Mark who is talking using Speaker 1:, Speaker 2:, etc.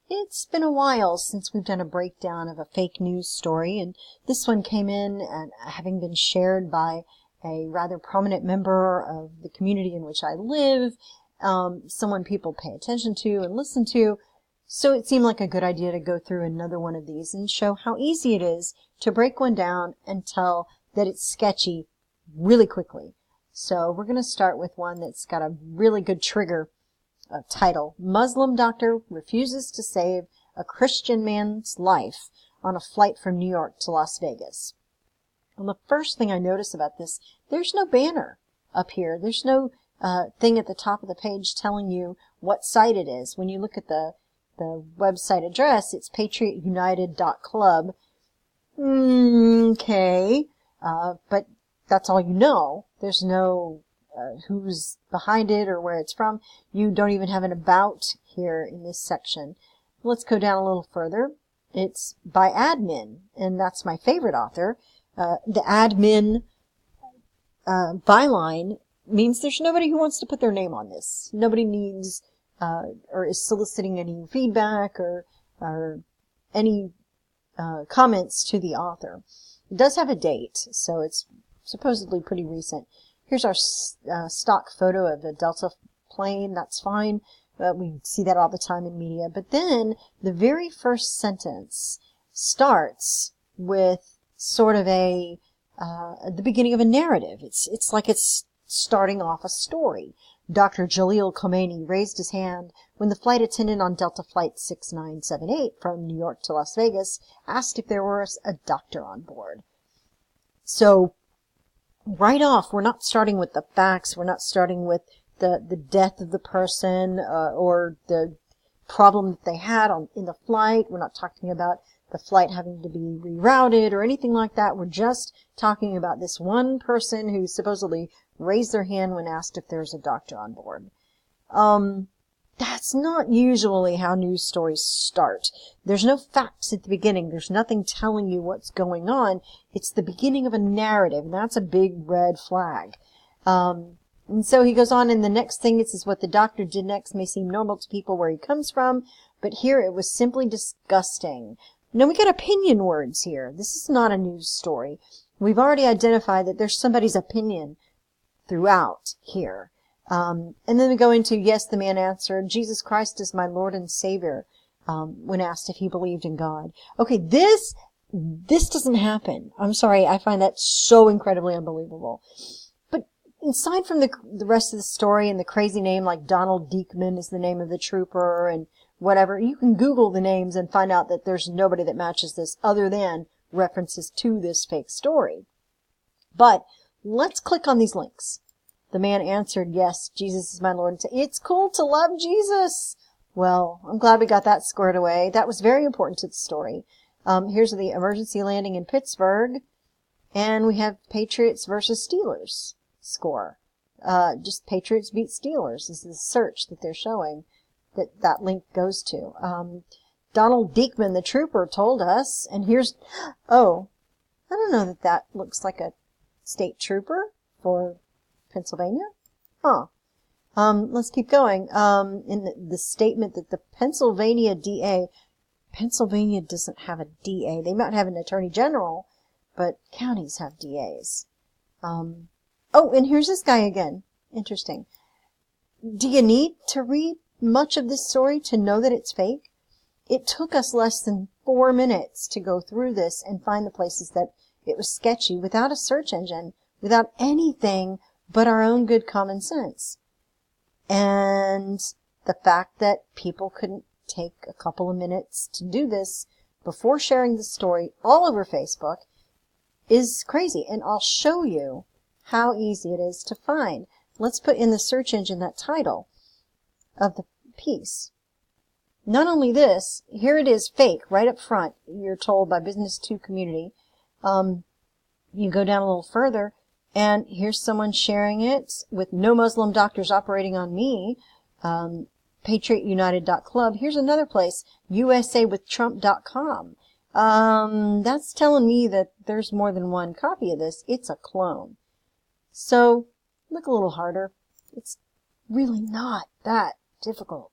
Speaker 1: It's been a while since we've done a breakdown of a fake news story, and this one came in and having been shared by a rather prominent member of the community in which I live, someone people pay attention to and listen to. So it seemed like a good idea to go through another one of these and show how easy it is to break one down and tell that it's sketchy really quickly. So we're going to start with one that's got a really good trigger title. Muslim doctor refuses to save a Christian man's life on a flight from New York to Las Vegas. And the first thing I notice about this, there's no banner up here. There's no thing at the top of the page telling you what site it is. When you look at the website address, it's patriotunited.club. Okay, but that's all you know. There's no who's behind it or where it's from. You don't even have an about here in this section. Let's go down a little further. It's by admin, and that's my favorite author. The admin byline means there's nobody who wants to put their name on this. Nobody needs or is soliciting any feedback or any comments to the author. It does have a date, so it's supposedly pretty recent. Here's our stock photo of a Delta plane. That's fine. We see that all the time in media. But then the very first sentence starts with sort of the beginning of a narrative. It's like it's starting off a story. Dr. Jalil Khomeini raised his hand when the flight attendant on Delta Flight 6978 from New York to Las Vegas asked if there was a doctor on board. So right off, we're not starting with the facts. We're not starting with the death of the person or the problem that they had in the flight. We're not talking about the flight having to be rerouted or anything like that. We're just talking about this one person who supposedly raised their hand when asked if there's a doctor on board. That's not usually how news stories start. There's no facts at the beginning. There's nothing telling you what's going on. It's the beginning of a narrative, and that's a big red flag. And so he goes on, and the next thing it says, what the doctor did next may seem normal to people where he comes from, but here it was simply disgusting. Now, we got opinion words here. This is not a news story. We've already identified that there's somebody's opinion throughout here. And then we go into, yes, the man answered, Jesus Christ is my Lord and Savior, when asked if he believed in God. Okay, this doesn't happen. I'm sorry, I find that so incredibly unbelievable. But aside from the rest of the story and the crazy name like Donald Diekman is the name of the trooper and whatever, you can Google the names and find out that there's nobody that matches this other than references to this fake story. But let's click on these links. The man answered, yes, Jesus is my Lord. It's cool to love Jesus. Well, I'm glad we got that squared away. That was very important to the story. Here's the emergency landing in Pittsburgh. And we have Patriots versus Steelers score. Just Patriots beat Steelers is the search that they're showing that link goes to. Donald Diekman, the trooper, told us, and here's, I don't know that looks like a state trooper for Pennsylvania? Huh. Let's keep going. In the statement that the Pennsylvania DA, Pennsylvania doesn't have a DA. They might have an attorney general, but counties have DAs. And here's this guy again. Interesting. Do you need to read much of this story to know that it's fake? It took us less than 4 minutes to go through this and find the places that it was sketchy without a search engine, without anything but our own good common sense. And the fact that people couldn't take a couple of minutes to do this before sharing the story all over Facebook is crazy. And I'll show you how easy it is to find. Let's put in the search engine that title of the piece. Not only this, here it is fake right up front. You're told by Business 2 Community. You go down a little further, and here's someone sharing it with no Muslim doctors operating on me. PatriotUnited.club. Here's another place, USAwithTrump.com. That's telling me that there's more than one copy of this. It's a clone. So look a little harder. It's really not that difficult.